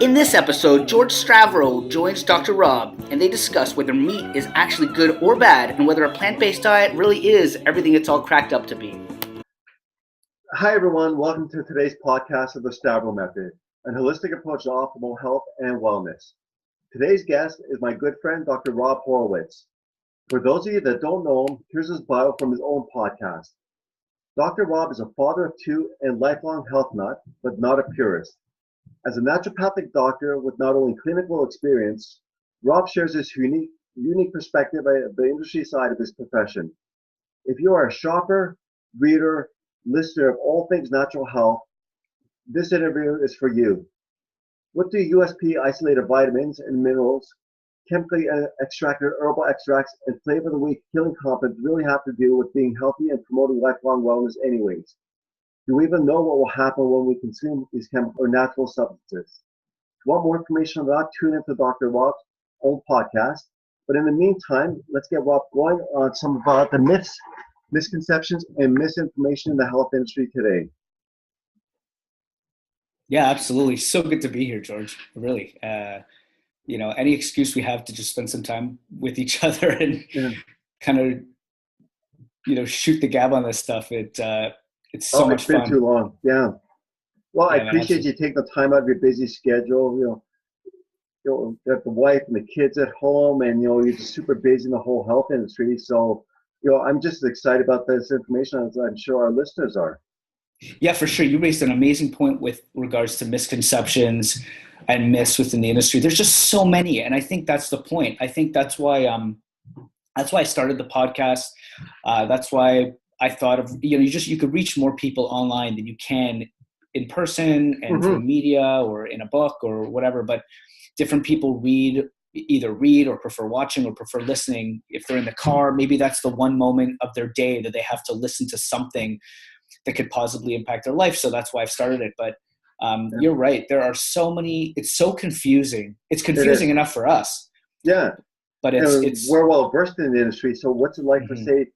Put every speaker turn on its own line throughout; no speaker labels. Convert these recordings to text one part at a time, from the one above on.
In this episode, George Stavrou joins Dr. Rob, and they discuss whether meat is actually good or bad, and whether a plant-based diet really is everything it's all cracked up to be.
Hi everyone, welcome to today's podcast of the Stavrou Method, an holistic approach to optimal health and wellness. Today's guest is my good friend, Dr. Rob Horovitz. For those of you that don't know him, here's his bio from his own podcast. Dr. Rob is a father of two and lifelong health nut, but not a purist. As a naturopathic doctor with not only clinical experience, Rob shares his unique perspective of the industry side of his profession. If you are a shopper, reader, listener of all things natural health, this interview is for you. What do USP isolated vitamins and minerals, chemically extracted herbal extracts, and flavor of the week killing compounds really have to do with being healthy and promoting lifelong wellness anyways? Do we even know what will happen when we consume these chemical or natural substances? If you want more information on that, tune into Dr. Rob's own podcast. But in the meantime, let's get Rob going on some of the myths, misconceptions, and misinformation in the health industry today.
Yeah, absolutely. So good to be here, George. Really. Any excuse we have to just spend some time with each other and kind of, shoot the gab on this stuff. It's so much fun.
It's been too long. Yeah. Well, I appreciate you taking the time out of your busy schedule. You got the wife and the kids at home, and you're just super busy in the whole health industry. So, I'm just excited about this information, as I'm sure our listeners are.
Yeah, for sure. You raised an amazing point with regards to misconceptions and myths within the industry. There's just so many, and I think that's the point. I think that's why I started the podcast. That's why I thought of you could reach more people online than you can in person and through media or in a book or whatever. But different people either read or prefer watching or prefer listening. If they're in the car, maybe that's the one moment of their day that they have to listen to something that could positively impact their life. So that's why I've started it. But you're right. There are so many. It's so confusing. It's confusing enough for us.
Yeah.
But
we're well versed in the industry. So what's it like for, say,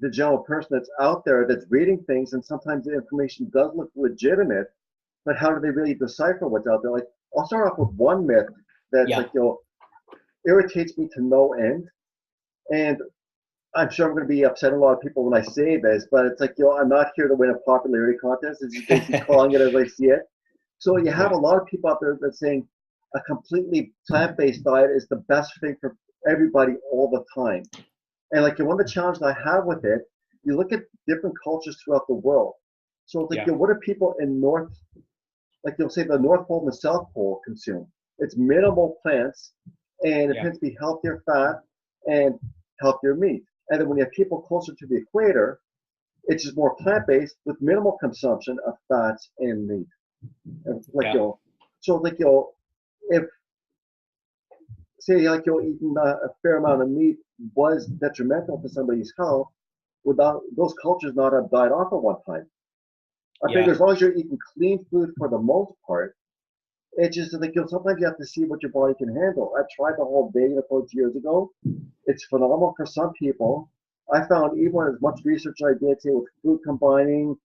the general person that's out there that's reading things, and sometimes the information does look legitimate, but how do they really decipher what's out there? Like, I'll start off with one myth that irritates me to no end. And I'm sure I'm going to be upsetting a lot of people when I say this, but it's like, I'm not here to win a popularity contest. It's just basically calling it as I see it. So you have a lot of people out there that's saying a completely plant-based diet is the best thing for everybody all the time. And like one of the challenges I have with it, you look at different cultures throughout the world. So it's like, what do people in you'll say the North Pole and the South Pole consume? It's minimal plants, and it tends to be healthier fat and healthier meat. And then when you have people closer to the equator, it's just more plant-based with minimal consumption of fats and meat. And if say eating a fair amount of meat was detrimental to somebody's health, without those cultures not have died off at one time. I think as long as you're eating clean food for the most part, it's just like sometimes you have to see what your body can handle. I tried the whole vegan approach years ago. It's phenomenal for some people. I found even as much research I did, say with food combining,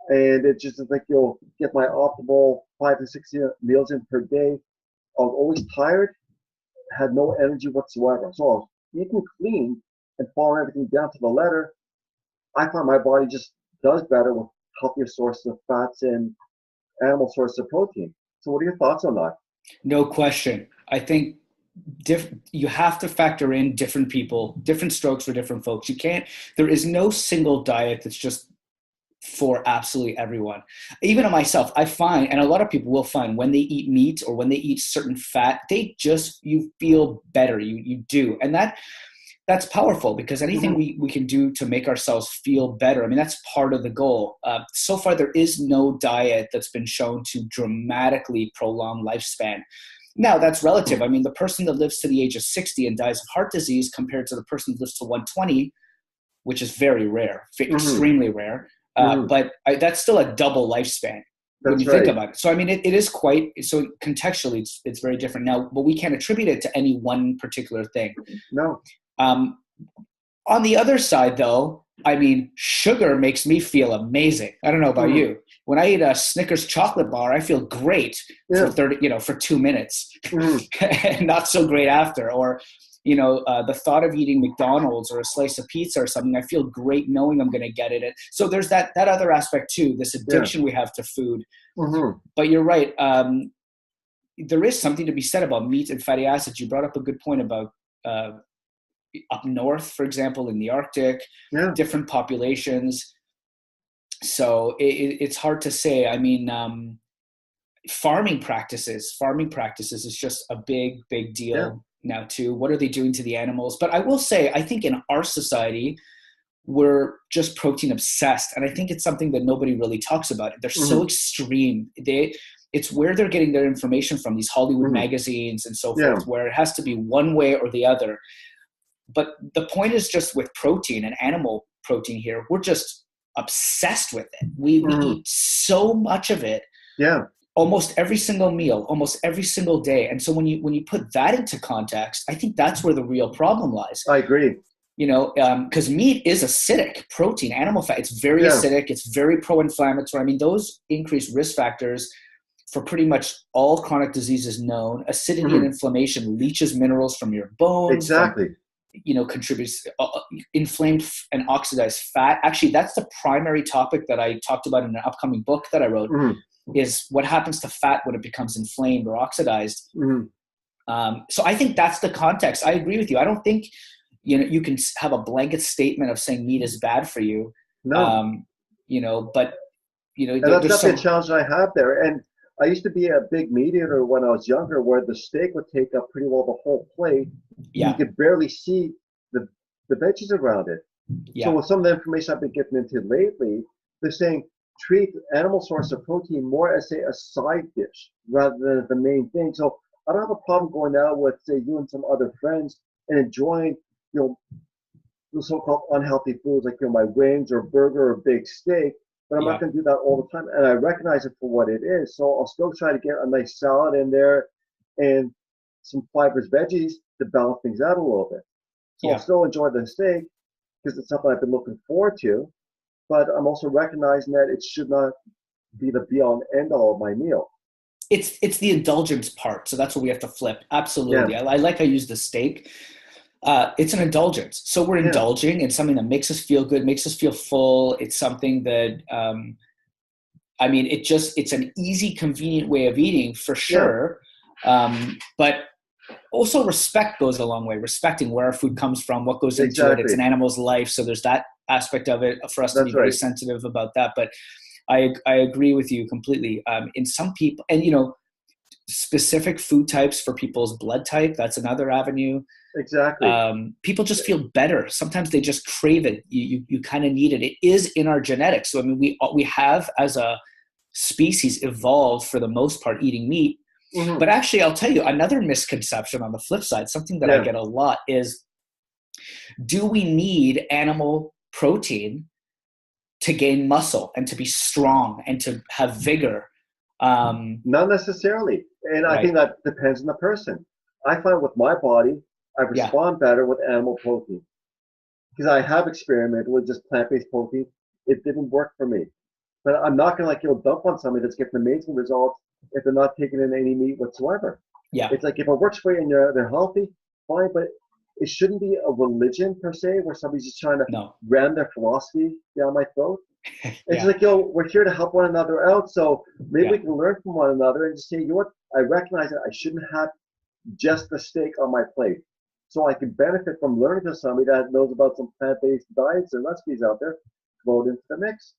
and it's just like you'll get my optimal 5 to 6 meals in per day. I was always tired, had no energy whatsoever. So I was eating clean and following everything down to the letter. I find my body just does better with healthier sources of fats and animal sources of protein. So what are your thoughts on that?
No question. I think you have to factor in different people, different strokes for different folks. There is no single diet that's just for absolutely everyone. Even on myself, I find, and a lot of people will find, when they eat meat or when they eat certain fat, you feel better. You do. And that's powerful, because anything we can do to make ourselves feel better, I mean, that's part of the goal. So far, there is no diet that's been shown to dramatically prolong lifespan. Now, that's relative. I mean, the person that lives to the age of 60 and dies of heart disease compared to the person that lives to 120, which is very rare, extremely rare, but that's still a double lifespan. When you think about it. So, I mean, it is quite, so contextually, it's very different now, but we can't attribute it to any one particular thing.
No.
On the other side, though, I mean, sugar makes me feel amazing. I don't know about you. when I eat a Snickers chocolate bar, I feel great for 2 minutes and not so great after. Or, the thought of eating McDonald's or a slice of pizza or something, I feel great knowing I'm going to get it. So there's that other aspect too, this addiction we have to food. But you're right. There is something to be said about meat and fatty acids. You brought up a good point about up north, for example, in the Arctic, different populations. So it's hard to say. I mean, farming practices is just a big deal now too. What are they doing to the animals? But I will say, I think in our society, we're just protein obsessed. And I think it's something that nobody really talks about. They're so extreme. It's where they're getting their information from, these Hollywood magazines and so forth, where it has to be one way or the other. But the point is just with protein and animal protein here, we're just obsessed with it. We eat so much of it. Yeah. Almost every single meal, almost every single day. And so when you put that into context, I think that's where the real problem lies.
I agree.
Because meat is acidic, protein, animal fat, it's very acidic, it's very pro-inflammatory. I mean, those increased risk factors for pretty much all chronic diseases known. Acidity and inflammation leaches minerals from your bones.
Exactly.
Contributes inflamed and oxidized fat. Actually, that's the primary topic that I talked about in an upcoming book that I wrote, is what happens to fat when it becomes inflamed or oxidized. So I think that's the context. I agree with you. I don't think you can have a blanket statement of saying meat is bad for you. No. But
and that's definitely a challenge I have there. And I used to be a big meat eater when I was younger, where the steak would take up pretty well the whole plate. Yeah. You could barely see the veggies around it. Yeah. So with some of the information I've been getting into lately, they're saying treat animal source of protein more as, say, a side dish rather than the main thing. So I don't have a problem going out with, say, you and some other friends and enjoying, the so-called unhealthy foods like, my wings or burger or big steak. But I'm not going to do that all the time. And I recognize it for what it is. So I'll still try to get a nice salad in there and some fibrous veggies to balance things out a little bit. So I'll still enjoy the steak because it's something I've been looking forward to. But I'm also recognizing that it should not be the be-all and end-all of my meal.
It's the indulgence part. So that's what we have to flip. Absolutely. Yeah. I like I use the steak. It's an indulgence. So we're indulging in something that makes us feel good, makes us feel full. It's something that, it's an easy, convenient way of eating for sure. But also respect goes a long way, respecting where our food comes from, what goes into it. It's an animal's life. So there's that aspect of it for us to be very sensitive about that. But I agree with you completely. In some people, and, specific food types for people's blood type, that's another avenue.
Exactly.
People just feel better. Sometimes they just crave it. You kind of need it. It is in our genetics. So, we have as a species evolved for the most part eating meat. But actually, I'll tell you another misconception on the flip side, something that I get a lot is, do we need animal protein to gain muscle and to be strong and to have vigor?
Not necessarily. And I think that depends on the person. I find with my body, I respond better with animal protein because I have experimented with just plant-based protein. It didn't work for me. But I'm not going to dump on somebody that's getting amazing results if they're not taking in any meat whatsoever. Yeah. It's like if it works for you and they're healthy, fine, but it shouldn't be a religion per se where somebody's just trying to ram their philosophy down my throat. It's like, we're here to help one another out. So maybe we can learn from one another and just say, what? I recognize that I shouldn't have just the steak on my plate. So I can benefit from learning to somebody that knows about some plant-based diets and recipes out there, throw it into the mix.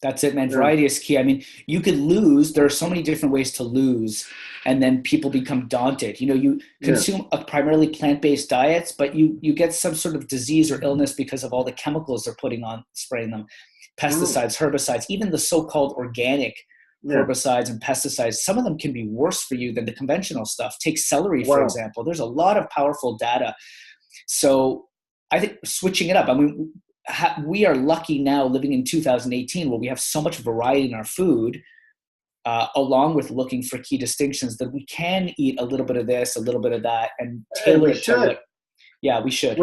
That's it, man. Variety is key. I mean, you could lose. There are so many different ways to lose, and then people become daunted. You consume primarily plant-based diets, but you get some sort of disease or illness because of all the chemicals they're spraying them, pesticides, herbicides, even the so-called organic herbicides and pesticides. Some of them can be worse for you than the conventional stuff. Take celery, for example. There's a lot of powerful data. So I think switching it up, we are lucky now living in 2018 where we have so much variety in our food, along with looking for key distinctions, that we can eat a little bit of this, a little bit of that, and tailor it to what. Yeah, we should.